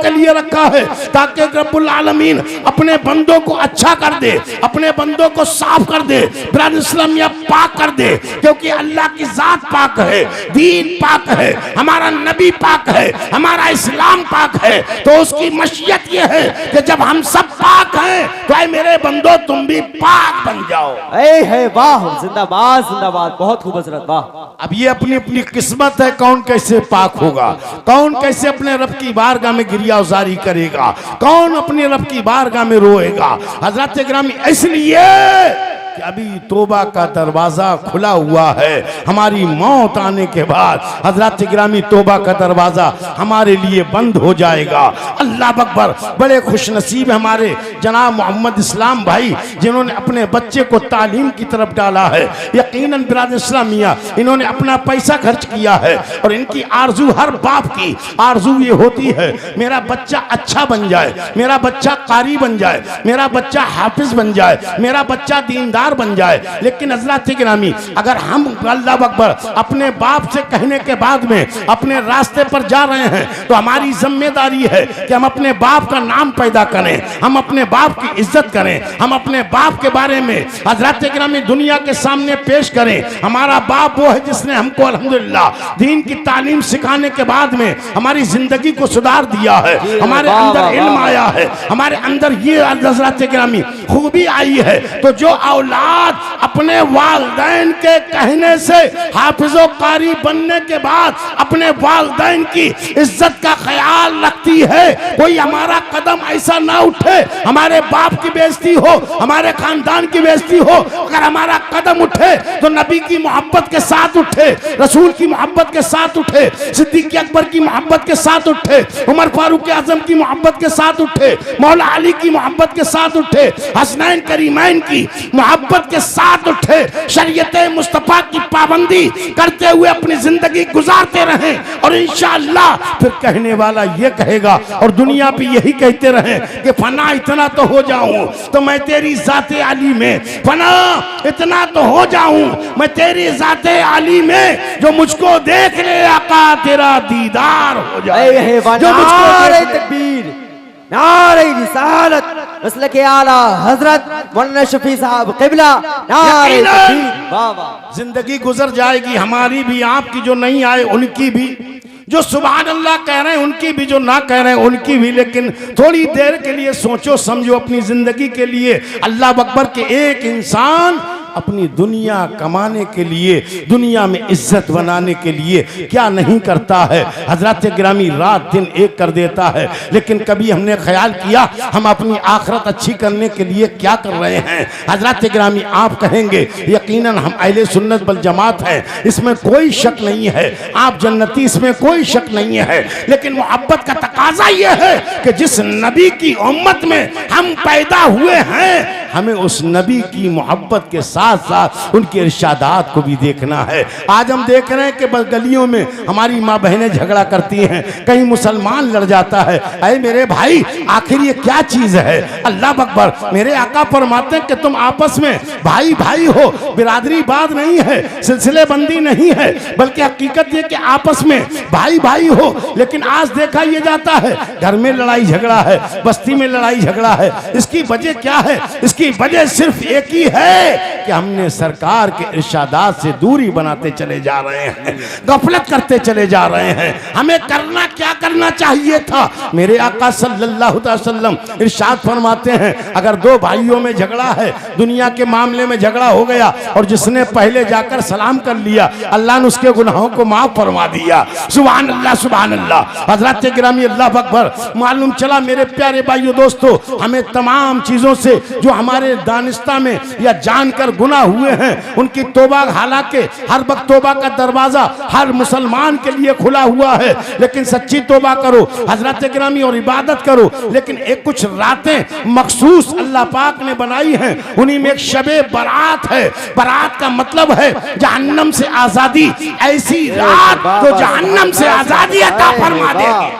के लिए रखा है ताकि रब्बुल आलमीन अपने बंदों को अच्छा कर दे, अपने बंदों को साफ कर दे, ब्रदर इस्लामिया पाक कर दे। क्योंकि अल्लाह की जात पाक है, दीन पाक है, हमारा नबी पाक है, हमारा इस्लाम पाक है। तो उसकी मशीयत ये है कि जब हम सब पाक हैं तो ऐ मेरे बंदो तुम भी पाक बन जाओ। है वाह, जिंदाबाद जिंदाबाद, बहुत खूब हजरत, वाह। अब ये अपनी अपनी किस्मत है, कौन कैसे पाक होगा, कौन कैसे अपने रब की बारगाह में गिरियाजारी करेगा, कौन अपने रब की बारगाह में रोएगा। हजरत ग्रामी इसलिए कि अभी तौबा का दरवाजा खुला हुआ है। हमारी मौत आने के बाद हजरत ग्रामी तौबा का दरवाजा हमारे लिए बंद हो जाएगा। अल्लाह अकबर। बड़े खुशनसीब हमारे जनाब मोहम्मद इस्लाम भाई जिन्होंने अपने बच्चे को तालीम की तरफ डाला है। यकीनन बिरादर इस्लामिया इन्होंने अपना पैसा खर्च किया है और इनकी आरजू, हर बाप की आरजू ये होती है मेरा बच्चा अच्छा बन जाए, मेरा बच्चा कारी बन जाए, मेरा बच्चा हाफिज बन जाए, मेरा बच्चा दीनदार बन जाए। लेकिन हज़रत गिरामी अगर हम अल्लाह अकबर अपने बाप से कहने के बाद में अपने रास्ते पर जा रहे हैं तो हमारी जिम्मेदारी है कि हम अपने बाप का नाम पैदा करें, हम अपने बाप की इज्जत करें, हम अपने बाप के बारे में हज़रत गिरामी दुनिया के सामने पेश करें। हमारा बाप वो है जिसने हमको अल्हम्दुलिल्लाह दीन की तालीम सिखाने के बाद में हमारी जिंदगी को सुधार दिया है, हमारे अंदर इल्म आया है, हमारे अंदर ये हज़रत गिरामी खूबी आई है। तो जो औलाद अपने वालिदैन के कहने से हाफिजो कारी बनने के बाद अपने वालिदैन की इज्जत का ख्याल रखती है, कोई हमारा कदम ऐसा ना उठे हमारे बाप की बेइज्जती हो, हमारे खानदान की बेइज्जती हो। अगर हमारा कदम उठे तो नबी की मोहब्बत के साथ उठे, रसूल की मोहब्बत के साथ उठे, सिद्दीक अकबर की मोहब्बत के साथ उठे, उमर फारूक आजम की मोहब्बत के साथ उठे, मौला अली की मोहब्बत के साथ उठे, हसनैन करीमैन की मोहब्बत के साथ उठे, शरीयत मुस्तफा की पाबंदी करते हुए अपनी जिंदगी गुजारते रहें। और इंशाअल्लाह फिर कहने वाला ये कहेगा और दुनिया भी यही कहते रहे कि फना इतना तो हो जाऊं तो मैं तेरी जाते आली में, फना इतना तो हो जाऊं मैं तेरी जाते आली में, जो मुझको देख ले आका तेरा दीदार हो जाए। जो मुझको तकबीर, नारे रिसालत, मसलक आला हजरत मौलाना शफी साहब क़िबला, नारे तकबीर, वाह वाह। जिंदगी गुजर जाएगी हमारी भी, आपकी जो नहीं आए उनकी भी, जो सुभान अल्लाह कह रहे हैं उनकी भी, जो ना कह रहे हैं उनकी भी। लेकिन थोड़ी देर के लिए सोचो समझो अपनी जिंदगी के लिए। अल्लाह अकबर के एक इंसान अपनी दुनिया कमाने के लिए, दुनिया में इज्जत बनाने के लिए क्या नहीं करता है। हजरत गिरामी रात दिन एक कर देता है, लेकिन कभी हमने ख्याल किया हम अपनी आखिरत अच्छी करने के लिए क्या कर रहे हैं। हजरत गिरामी आप कहेंगे यकीनन हम अहले सुन्नत वल जमात हैं, इसमें कोई शक नहीं है, आप जन्नती, इसमें कोई शक नहीं है। लेकिन मोहब्बत का तकाजा यह है कि जिस नबी की उम्मत में हम पैदा हुए हैं हमें उस नबी की मोहब्बत के साथ साथ उनके इरशादात को भी देखना है। आज हम देख रहे हैं कि बस गलियों में हमारी माँ बहनें झगड़ा करती हैं, कहीं मुसलमान लड़ जाता है। अरे मेरे भाई आखिर ये क्या चीज है। अल्लाह अकबर। मेरे आका फरमाते हैं कि तुम आपस में भाई भाई हो, बिरादरी बात नहीं है, सिलसिले बंदी नहीं है, बल्कि हकीकत ये कि आपस में भाई भाई हो। लेकिन आज देखा यह जाता है घर में लड़ाई झगड़ा है, बस्ती में लड़ाई झगड़ा है। इसकी वजह क्या है? इसकी वजह सिर्फ एक ही है कि हमने सरकार के इरशादात से दूरी बनाते चले जा रहे हैं, गफलत करते चले जा रहे हैं। हमें करना क्या करना चाहिए था? मेरे आका सल्लल्लाहु अलैहि वसल्लम इरशाद फरमाते हैं अगर दो भाइयों में झगड़ा है, दुनिया के मामले में झगड़ा हो गया और जिसने पहले जाकर सलाम कर लिया अल्लाह ने उसके गुनाहों को माफ फरमा दिया। सुभान अल्लाह सुभान अल्लाह। हजरत गिरामी अल्लाह अकबर। मालूम चला मेरे प्यारे भाइयों दोस्तों, हमें तमाम चीजों से जो हमारे दानिस्ता में या जानकर गुनाह हुए हैं उनकी तौबा, हालांकि हर वक्त तौबा का दरवाजा हर मुसलमान के लिए खुला हुआ है, लेकिन सच्ची तौबा करो, हजरत गिरामी, और इबादत करो। लेकिन एक कुछ रातें मखसूस अल्लाह पाक ने बनाई हैं, उन्हीं में एक शबे बरात है। बरात का मतलब है जहन्नम से आजादी, ऐसी रात तो जहन्नम से आजादी अता फरमा देगी।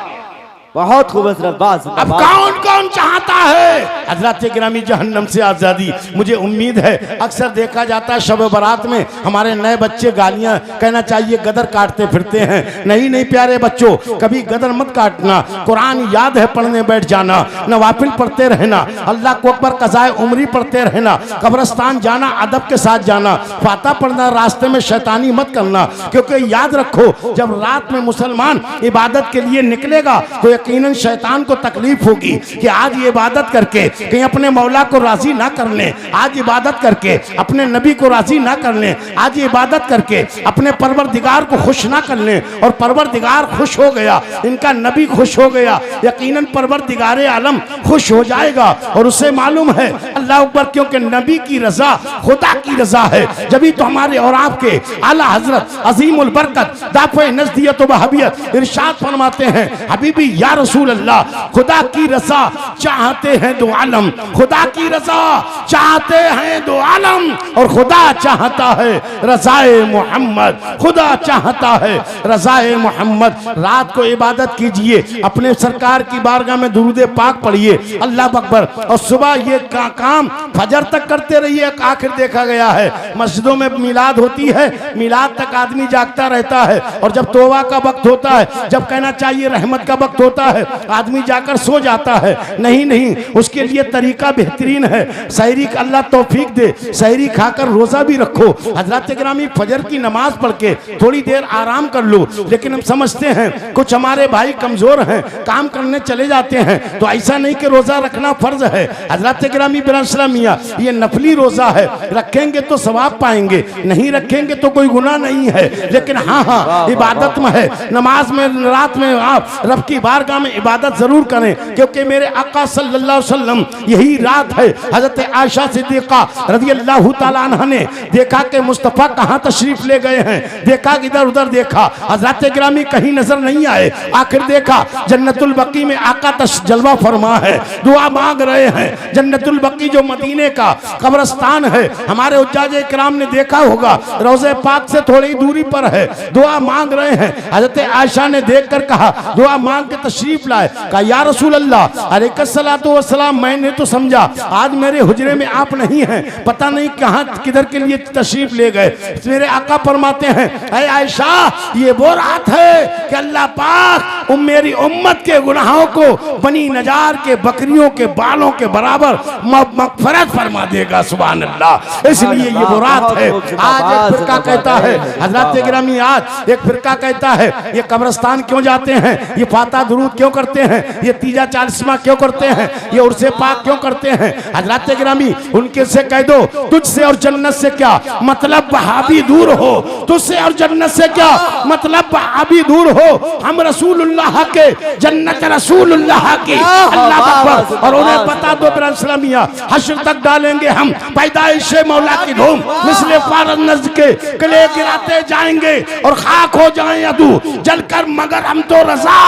बहुत खूबसूरत बात। अब कौन कौन चाहता है हजरत गिरामी जहन्नम से आजादी। मुझे उम्मीद है अक्सर देखा जाता है शब बारात में हमारे नए बच्चे गालियां कहना चाहिए गदर काटते फिरते हैं। नहीं नहीं प्यारे बच्चों, कभी गदर मत काटना। कुरान याद है पढ़ने बैठ जाना, नवाफिल पढ़ते रहना, अल्लाह को अकबर कज़ाए उम्री पढ़ते रहना, कब्रिस्तान जाना अदब के साथ जाना, फाता पढ़ना, रास्ते में शैतानी मत करना। क्योंकि याद रखो जब रात में मुसलमान इबादत के लिए निकलेगा तो यकीनन शैतान को तकलीफ होगी कि आज ये इबादत करके कहीं अपने मौला को राजी ना कर लें, आज इबादत करके अपने नबी को राजी ना कर लें, आज ये इबादत करके अपने परवरदिगार को खुश ना कर लें। और परवरदिगार खुश हो गया, इनका नबी खुश हो गया, यकीनन परवरदिगार आलम खुश हो जाएगा। और उसे मालूम है अल्लाह अकबर, क्योंकि नबी की रजा खुदा की रजा है। जब तो हमारे और आपके आला हजरत अजीमुल बरकत दाफ़े नज़दियत व वहाबियत इरशाद फरमाते हैं, हबीबी या रसूल अल्लाह, खुदा की रजा चाहते हैं दो आलम, खुदा की रजा चाहते हैं दो आलम, और खुदा चाहता है रजाए मोहम्मद, खुदा चाहता है रजाए मोहम्मद। रात को इबादत कीजिए, अपने सरकार की बारगाह में दुरूद पाक पढ़िए, अल्लाह अकबर, और सुबह ये काम फजर तक करते रहिए। आखिर देखा गया है मस्जिदों में मिलाद होती है, मिलाद तक आदमी जागता रहता है, और जब तौबा का वक्त होता है, जब कहना चाहिए रहमत का वक्त होता है, आदमी जाकर सो जाता है। नहीं नहीं, उसके लिए तरीका बेहतरीन है, सहरी का अल्लाह तौफीक दे, सहरी खाकर रोजा भी रखो। हजरत गिरामी फजर की नमाज पढ़ के थोड़ी देर आराम कर लो। लेकिन हम समझते हैं कुछ हमारे भाई कमजोर हैं, काम करने चले जाते हैं, तो ऐसा नहीं कि रोजा रखना फर्ज है। हजरत गिरामी मियां ये नफली रोजा है, रखेंगे तो सवाब पाएंगे, नहीं रखेंगे तो कोई गुनाह नहीं है। लेकिन हाँ इबादत में है, नमाज में रात में आप रब की बारगाह में इबादत जरूर करें, क्योंकि मेरे आका सल्लल्लाहु अलैहि वसल्लम यही रात है हजरत आयशा सिद्दीका रज़ियल्लाहु ताला अन्हा ने देखा कि मुस्तफ़ा कहाँ तशरीफ ले गए हैं, देखा इधर उधर देखा, हजरत गिरामी कहीं नजर नहीं आए। आखिर देखा जन्नतुल बकी में आका जलवा फरमा है, दुआ मांग रहे हैं। जन्नतुल बकी जो मदीने का कब्रिस्तान है, हमारे उज्जाज इकराम ने देखा होगा, रोज़े पाक से थोड़ी दूरी पर है, दुआ मांग रहे हैं। हजरत आयशा ने देखकर कहा, दुआ मांग के तशरीफ लाए। कहा या रसूल अल्लाह अलैहिस्सलातु वस्सलाम, मैंने तो समझा आज मेरे हुजरे में आप नहीं हैं, पता नहीं कहां किधर के लिए तशरीफ ले गए। मेरे आका फरमाते हैं, ऐ आयशा, ये वो रात है कि अल्लाह पाक मेरी उम्मत के गुनाहों को बनी नजार के बकरियों के बालों के बराबर मगफरत फरमा देगा। सुभान अल्लाह। इसलिए ये वो रात है। आज एक फिरका कहता है, हजरत गिरामी आज एक फिरका कहता है, ये कब्रिस्तान क्यों जाते हैं, ये फाता दुरूद क्यों करते हैं, ये तीजा चालीसमा क्यों करते हैं, ये उर्से पाक क्यों करते हैं। हजरत गिरामी उनके से कह दो, तुझसे और जन्नत से क्या मतलब, वहाबी दूर हो, तुझसे और जन्नत से क्या मतलब, वहाबी दूर हो, हम रसूलुल्लाह के, जन्नत रसूलुल्लाह की। अल्लाह अकबर। और उन्हें बता दो इस्लामिया, हश्र तक डालेंगे हम पैदाइश मौला की धूम, मिसले फारज नज़्द के कले गिराते जाएंगे और खाक हो जाए अदू जलकर, मगर हम तो रजा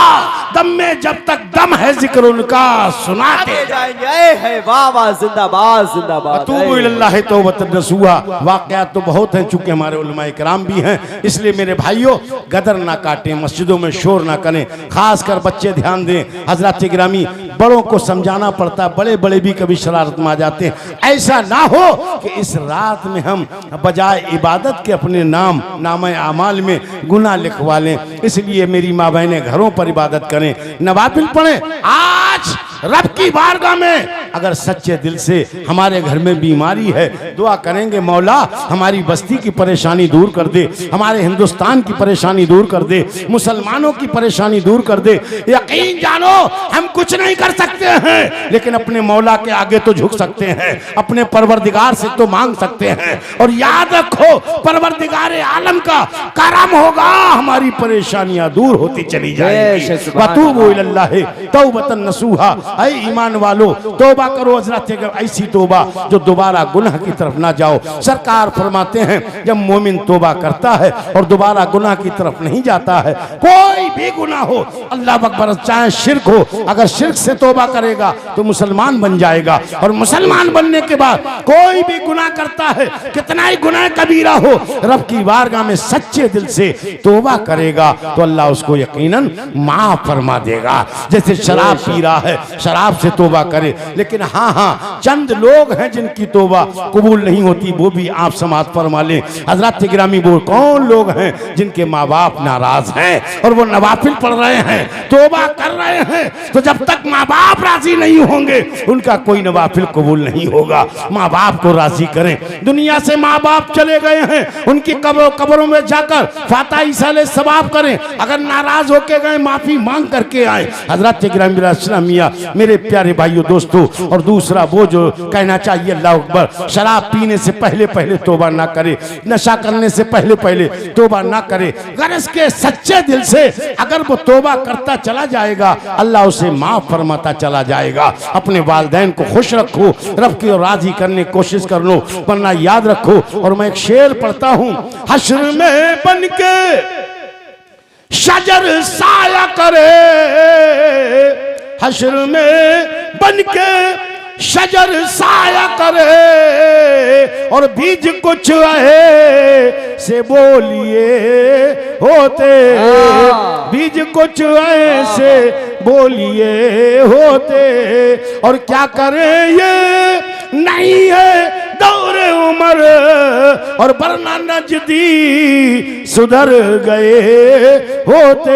दम में जब तक दम है जिक्र उनका सुनाते जाएंगे। है वाह वाह, जिंदाबाद जिंदाबाद। तूबू इलल्लाह तौबतन नसूहा। वाक़यात तो बहुत हैं, चूंकि हमारे उलमाए किराम भी हैं, इसलिए मेरे भाइयों गदर ना काटें, मस्जिदों में शोर ना करें, खासकर बच्चे ध्यान दें। हजरत गिरामी बड़ों को समझाना पड़ता, बड़े बड़े भी कभी शरारत में आ जाते हैं। ऐसा ना हो कि इस रात में हम बजाय इबादत के अपने नाम आमाल में गुनाह लिखवा लें। इसलिए मेरी माँ बहनें घरों पर इबादत करें, नवाफिल पढ़ें। आज रब की बारगाह में अगर सच्चे दिल से हमारे घर में बीमारी है, दुआ करेंगे मौला हमारी बस्ती की परेशानी दूर कर दे, हमारे हिंदुस्तान की परेशानी दूर कर दे, मुसलमानों की परेशानी दूर कर दे। यकीन जानो हम कुछ नहीं कर सकते हैं, लेकिन अपने मौला के आगे तो झुक सकते हैं, अपने परवरदिगार से तो मांग सकते हैं। और याद रखो परवरदिगार आलम का करम होगा, हमारी परेशानियां दूर होती चली जाएंगी। वतूबू इलल्लाह तौबतन नसूहा। ऐ ईमान वालो तौबा करो हजरत, ऐसी तौबा जो दोबारा गुनाह की तरफ ना जाओ। सरकार फरमाते हैं जब मोमिन तौबा करता है और दोबारा गुनाह की तरफ नहीं जाता है, कोई भी गुनाह हो, अल्लाह अकबर, चाहे शिर्क हो, अगर शिर्क से तौबा करेगा तो मुसलमान बन जाएगा। और मुसलमान बनने के बाद कोई भी गुनाह करता है, कितना ही गुनाह कबीरा हो, रब की बारगाह में सच्चे दिल से तौबा करेगा तो अल्लाह उसको यकीनन माफ फरमा देगा। जैसे शराब पी रहा है, शराब से तोबा करे। लेकिन हाँ हाँ, चंद लोग हैं जिनकी तोबा कबूल नहीं होती, वो भी आप समात फरमा लें। हजरत गिरामी, वो कौन लोग हैं जिनके माँ बाप नाराज हैं और वो नवाफिल पढ़ रहे हैं, तोबा कर रहे हैं, तो जब तक माँ बाप राजी नहीं होंगे उनका कोई नवाफिल कबूल नहीं होगा। माँ बाप को राजी करें। दुनिया से माँ बाप चले गए हैं, उनकी कब्रों में जाकर फातिहा साले सवाब करें। अगर नाराज होके गए, माफी मांग करके आए। हजरत गिरामी इस्लामिया, मेरे प्यारे भाइयों दोस्तों, और दूसरा वो जो कहना चाहिए, अल्लाह अकबर, शराब पीने से पहले पहले तोबा ना करे, नशा करने से पहले पहले तोबा ना करे। गरज के सच्चे दिल से अगर वो तोबा करता चला जाएगा, अल्लाह उसे माफ फरमाता चला जाएगा। अपने वालिदैन को खुश रखो, रब की राजी करने की कोशिश कर लो, वरना याद रखो। और मैं एक शेर पढ़ता हूं, हश्र में बन के शजर साया करे, हश्र में बन के शजर साया करे, और बीज कुछ ऐसे बोलिए होते, बीज कुछ ऐसे बोलिए होते, और क्या करें ये नहीं है दौरे उमर, और वरना नजदी सुधर गए होते।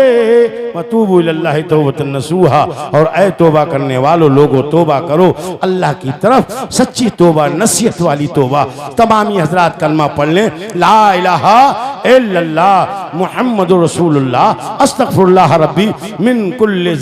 वतूबू इलल्लाहि तौबतन नसूहा, और ऐ तौबा करने वालों लोगों, तौबा करो अल्लाह की तरफ, सच्ची तौबा, नसीहत वाली तौबा। तमामी हजरात कलमा पढ़ लें, ला इलाहा इल्लल्लाह मुहम्मदुर रसूलुल्लाह, अस्तगफिरुल्लाह रब्बी मिन कुल्ली